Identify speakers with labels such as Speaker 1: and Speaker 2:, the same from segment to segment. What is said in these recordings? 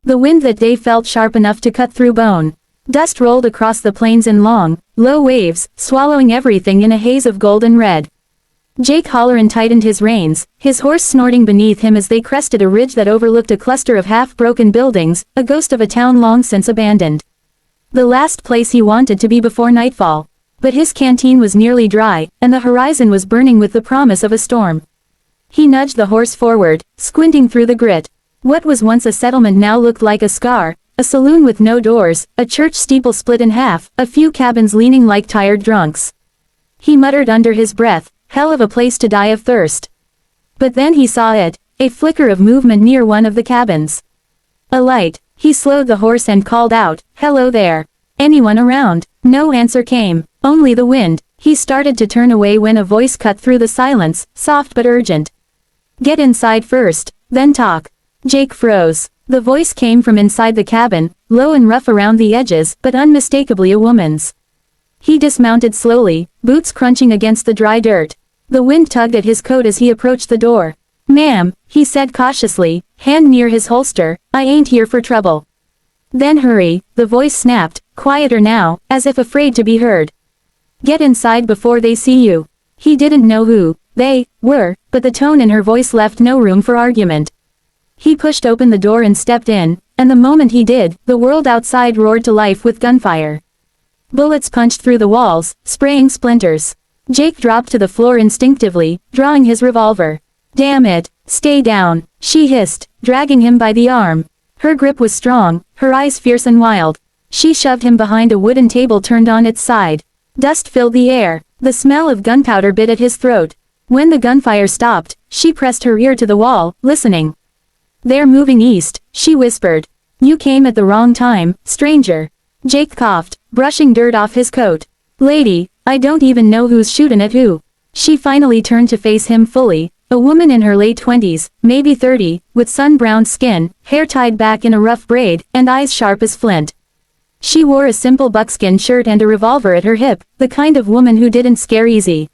Speaker 1: The wind that day felt sharp enough to cut through bone. Dust rolled across the plains in long, low waves, swallowing everything in a haze of gold and red. Jake Halloran tightened his reins, his horse snorting beneath him as they crested a ridge that overlooked a cluster of half-broken buildings, a ghost of a town long since abandoned. The last place he wanted to be before nightfall. But his canteen was nearly dry, and the horizon was burning with the promise of a storm. He nudged the horse forward, squinting through the grit. What was once a settlement now looked like a scar, a saloon with no doors, a church steeple split in half, a few cabins leaning like tired drunks. He muttered under his breath, hell of a place to die of thirst. But then he saw it, a flicker of movement near one of the cabins. A light. He slowed the horse and called out, "Hello there. Anyone around?" No answer came, only the wind. He started to turn away when a voice cut through the silence, soft but urgent. "Get inside first, then talk." Jake froze. The voice came from inside the cabin, low and rough around the edges, but unmistakably a woman's. He dismounted slowly, boots crunching against the dry dirt. The wind tugged at his coat as he approached the door. "Ma'am," he said cautiously, hand near his holster, "I ain't here for trouble." "Then hurry," the voice snapped, quieter now, as if afraid to be heard. "Get inside before they see you." He didn't know who they were, but the tone in her voice left no room for argument. He pushed open the door and stepped in, and the moment he did, the world outside roared to life with gunfire. Bullets punched through the walls, spraying splinters. Jake dropped to the floor instinctively, drawing his revolver. "Damn it, stay down," she hissed, dragging him by the arm. Her grip was strong, her eyes fierce and wild. She shoved him behind a wooden table turned on its side. Dust filled the air. The smell of gunpowder bit at his throat. When the gunfire stopped, she pressed her ear to the wall, listening. "They're moving east," she whispered. "You came at the wrong time, stranger." Jake coughed, brushing dirt off his coat. "Lady, I don't even know who's shootin' at who." She finally turned to face him fully, a woman in her late 20s, maybe 30, with sun-browned skin, hair tied back in a rough braid, and eyes sharp as flint. She wore a simple buckskin shirt and a revolver at her hip, the kind of woman who didn't scare easy.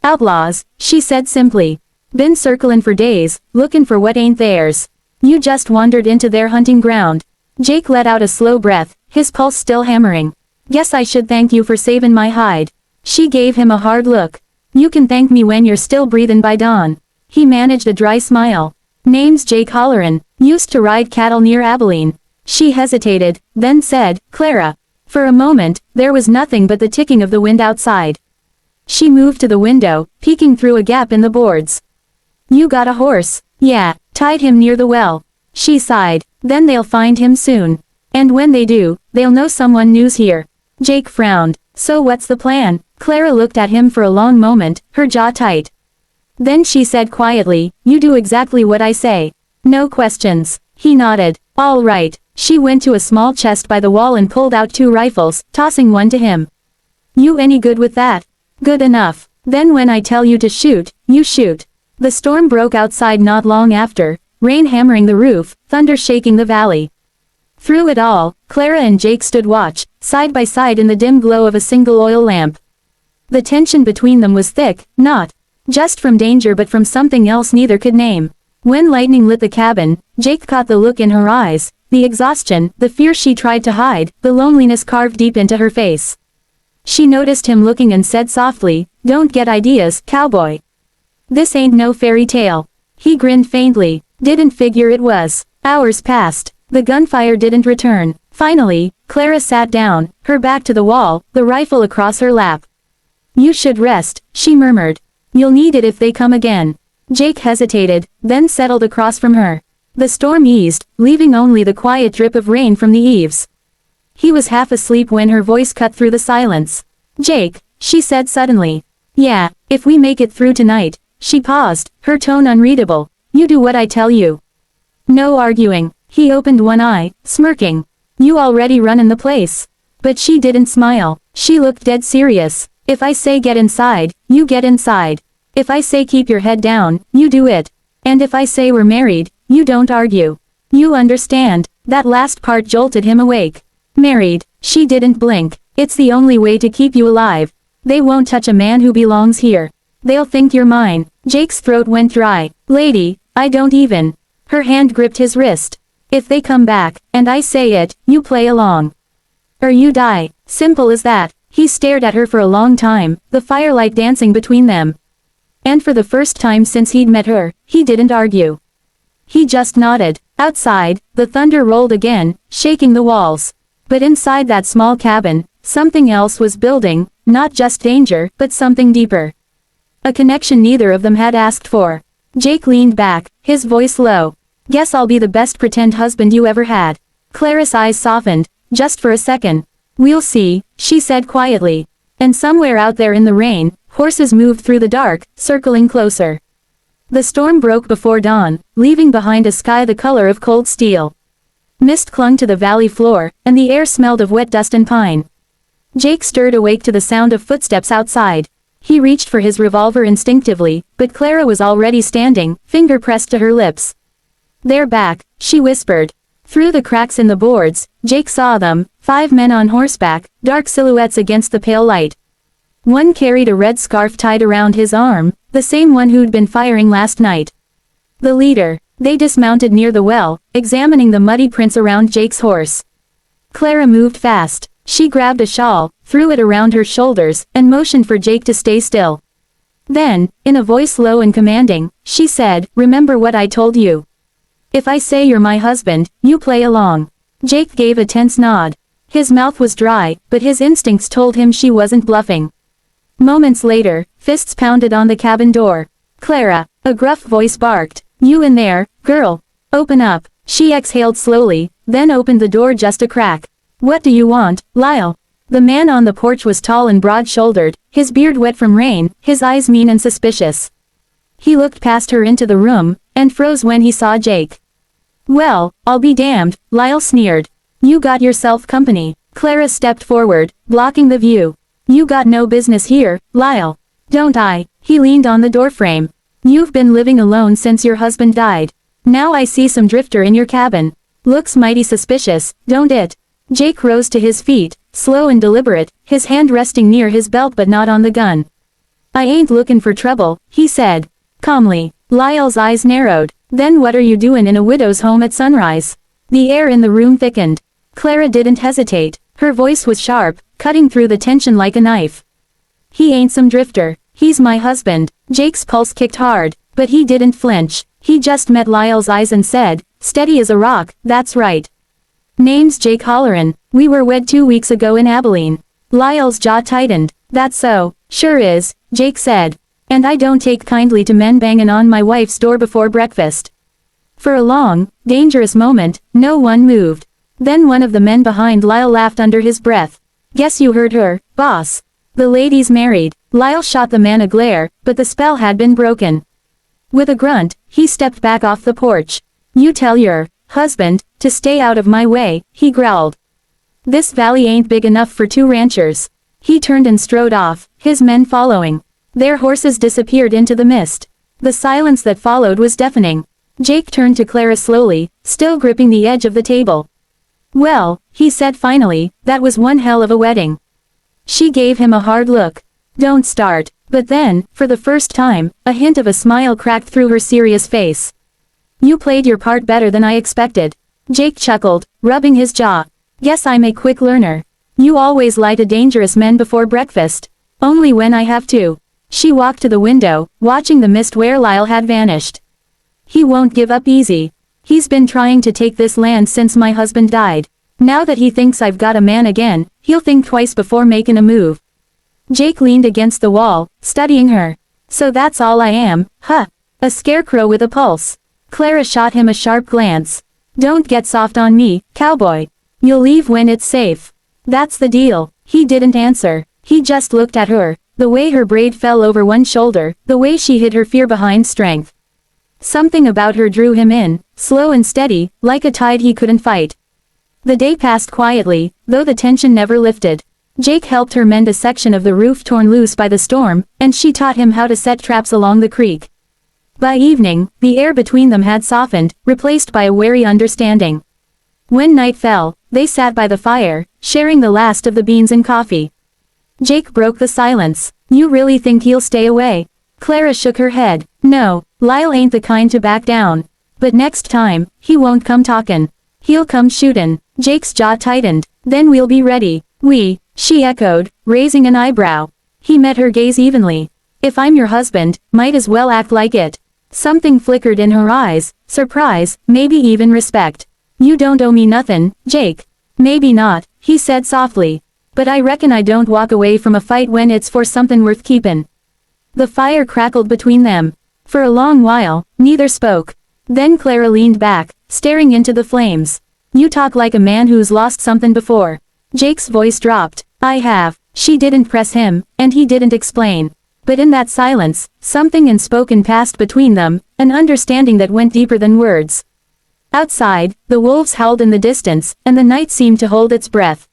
Speaker 1: "Outlaws," she said simply. "Been circlin' for days, lookin' for what ain't theirs. You just wandered into their hunting ground." Jake let out a slow breath, his pulse still hammering. "Guess I should thank you for savin' my hide." She gave him a hard look. "You can thank me when you're still breathin' by dawn." He managed a dry smile. "Name's Jake Halloran, used to ride cattle near Abilene." She hesitated, then said, "Clara." For a moment, there was nothing but the ticking of the wind outside. She moved to the window, peeking through a gap in the boards. "You got a horse?" "Yeah, tied him near the well." She sighed. "Then they'll find him soon. And when they do, they'll know someone new's here." Jake frowned. "So what's the plan?" Clara looked at him for a long moment, her jaw tight. Then she said quietly, "You do exactly what I say. No questions." He nodded. "All right." She went to a small chest by the wall and pulled out 2 rifles, tossing one to him. "You any good with that?" "Good enough. Then when I tell you to shoot, you shoot." The storm broke outside not long after, rain hammering the roof, thunder shaking the valley. Through it all, Clara and Jake stood watch, side by side in the dim glow of a single oil lamp. The tension between them was thick, not just from danger but from something else neither could name. When lightning lit the cabin, Jake caught the look in her eyes, the exhaustion, the fear she tried to hide, the loneliness carved deep into her face. She noticed him looking and said softly, "Don't get ideas, cowboy. This ain't no fairy tale." He grinned faintly. "Didn't figure it was." Hours passed. The gunfire didn't return. Finally, Clara sat down, her back to the wall, the rifle across her lap. "You should rest," she murmured. "You'll need it if they come again." Jake hesitated, then settled across from her. The storm eased, leaving only the quiet drip of rain from the eaves. He was half asleep when her voice cut through the silence. "Jake," she said suddenly. "Yeah, if we make it through tonight." She paused, her tone unreadable. "You do what I tell you. No arguing." He opened one eye, smirking. "You already runnin' the place." But she didn't smile. She looked dead serious. "If I say get inside, you get inside. If I say keep your head down, you do it. And if I say we're married, you don't argue. You understand?" That last part jolted him awake. "Married." She didn't blink. "It's the only way to keep you alive. They won't touch a man who belongs here. They'll think you're mine." Jake's throat went dry. "Lady, I don't even." Her hand gripped his wrist. If they come back, and I say it, you play along. Or you die. Simple as that. He stared at her for a long time, the firelight dancing between them. And for the first time since he'd met her, he didn't argue. He just nodded. Outside, the thunder rolled again, shaking the walls. But inside that small cabin, something else was building, not just danger, but something deeper. A connection neither of them had asked for. Jake leaned back, his voice low. Guess I'll be the best pretend husband you ever had. Clara's eyes softened, just for a second. We'll see, she said quietly. And somewhere out there in the rain, horses moved through the dark, circling closer. The storm broke before dawn, leaving behind a sky the color of cold steel. Mist clung to the valley floor, and the air smelled of wet dust and pine. Jake stirred awake to the sound of footsteps outside. He reached for his revolver instinctively, but Clara was already standing, finger pressed to her lips. They're back, she whispered. Through the cracks in the boards, Jake saw them, 5 men on horseback, dark silhouettes against the pale light. One carried a red scarf tied around his arm, the same one who'd been firing last night. The leader. They dismounted near the well, examining the muddy prints around Jake's horse. Clara moved fast. She grabbed a shawl, threw it around her shoulders, and motioned for Jake to stay still. Then, in a voice low and commanding, she said, "Remember what I told you. If I say you're my husband, you play along." Jake gave a tense nod. His mouth was dry, but his instincts told him she wasn't bluffing. Moments later, fists pounded on the cabin door. "Clara," a gruff voice barked. "You in there, girl. Open up." She exhaled slowly, then opened the door just a crack. "What do you want, Lyle?" The man on the porch was tall and broad-shouldered, his beard wet from rain, his eyes mean and suspicious. He looked past her into the room, and froze when he saw Jake. "Well, I'll be damned," Lyle sneered. "You got yourself company." Clara stepped forward, blocking the view. "You got no business here, Lyle." "Don't I?" He leaned on the doorframe. "You've been living alone since your husband died. Now I see some drifter in your cabin. Looks mighty suspicious, don't it?" Jake rose to his feet, slow and deliberate, his hand resting near his belt but not on the gun. "I ain't looking for trouble," he said. Calmly. Lyle's eyes narrowed. "Then what are you doing in a widow's home at sunrise?" The air in the room thickened. Clara didn't hesitate. Her voice was sharp, cutting through the tension like a knife. "He ain't some drifter. He's my husband." Jake's pulse kicked hard, but he didn't flinch. He just met Lyle's eyes and said, steady as a rock, "That's right. Name's Jake Halloran. We were wed 2 weeks ago in Abilene." Lyle's jaw tightened. "That's so." "Sure is," Jake said. "And I don't take kindly to men banging on my wife's door before breakfast." For a long, dangerous moment, no one moved. Then one of the men behind Lyle laughed under his breath. "Guess you heard her, boss. The lady's married." Lyle shot the man a glare, but the spell had been broken. With a grunt, he stepped back off the porch. "You tell your husband to stay out of my way," he growled. "This valley ain't big enough for 2 ranchers." He turned and strode off, his men following. Their horses disappeared into the mist. The silence that followed was deafening. Jake turned to Clara slowly, still gripping the edge of the table. "Well," he said finally, "that was one hell of a wedding." She gave him a hard look. "Don't start." But then, for the first time, a hint of a smile cracked through her serious face. "You played your part better than I expected." Jake chuckled, rubbing his jaw. "Guess I'm a quick learner. You always lie to dangerous men before breakfast." "Only when I have to." She walked to the window, watching the mist where Lyle had vanished. "He won't give up easy. He's been trying to take this land since my husband died. Now that he thinks I've got a man again, he'll think twice before making a move." Jake leaned against the wall, studying her. "So that's all I am, huh? A scarecrow with a pulse." Clara shot him a sharp glance. "Don't get soft on me, cowboy. You'll leave when it's safe." "That's the deal." He didn't answer. He just looked at her, the way her braid fell over one shoulder, the way she hid her fear behind strength. Something about her drew him in, slow and steady, like a tide he couldn't fight. The day passed quietly, though the tension never lifted. Jake helped her mend a section of the roof torn loose by the storm, and she taught him how to set traps along the creek. By evening, the air between them had softened, replaced by a wary understanding. When night fell, they sat by the fire, sharing the last of the beans and coffee. Jake broke the silence. "You really think he'll stay away?" Clara shook her head. "No, Lyle ain't the kind to back down. But next time, he won't come talkin'." He'll come shootin'. Jake's jaw tightened. Then we'll be ready. She echoed, raising an eyebrow. He met her gaze evenly. If I'm your husband, might as well act like it. Something flickered in her eyes, surprise, maybe even respect. You don't owe me nothin', Jake. Maybe not, he said softly. But I reckon I don't walk away from a fight when it's for something worth keepin'. The fire crackled between them. For a long while, neither spoke. Then Clara leaned back, staring into the flames. You talk like a man who's lost something before. Jake's voice dropped. I have. She didn't press him, and he didn't explain. But in that silence, something unspoken passed between them, an understanding that went deeper than words. Outside, the wolves howled in the distance, and the night seemed to hold its breath.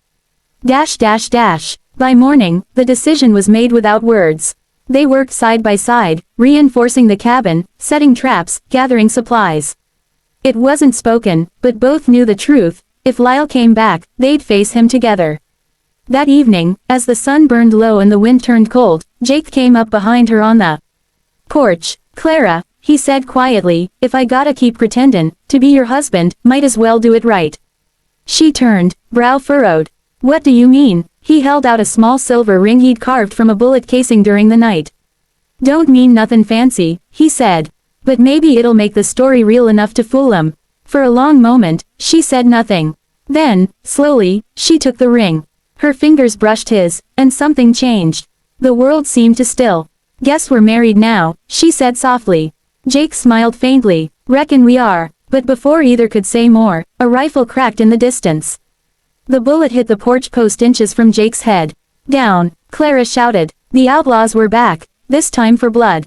Speaker 1: By morning, the decision was made without words. They worked side by side, reinforcing the cabin, setting traps, gathering supplies. It wasn't spoken, but both knew the truth. If Lyle came back, they'd face him together. That evening, as the sun burned low and the wind turned cold, Jake came up behind her on the porch. Clara, he said quietly, if I gotta keep pretendin' to be your husband, might as well do it right. She turned, brow furrowed. What do you mean? He held out a small silver ring he'd carved from a bullet casing during the night. Don't mean nothin' fancy, he said. But maybe it'll make the story real enough to fool 'em. For a long moment, she said nothing. Then, slowly, she took the ring. Her fingers brushed his, and something changed. The world seemed to still. Guess we're married now, she said softly. Jake smiled faintly. Reckon we are. But before either could say more, a rifle cracked in the distance. The bullet hit the porch post inches from Jake's head. Down, Clara shouted. The outlaws were back, this time for blood.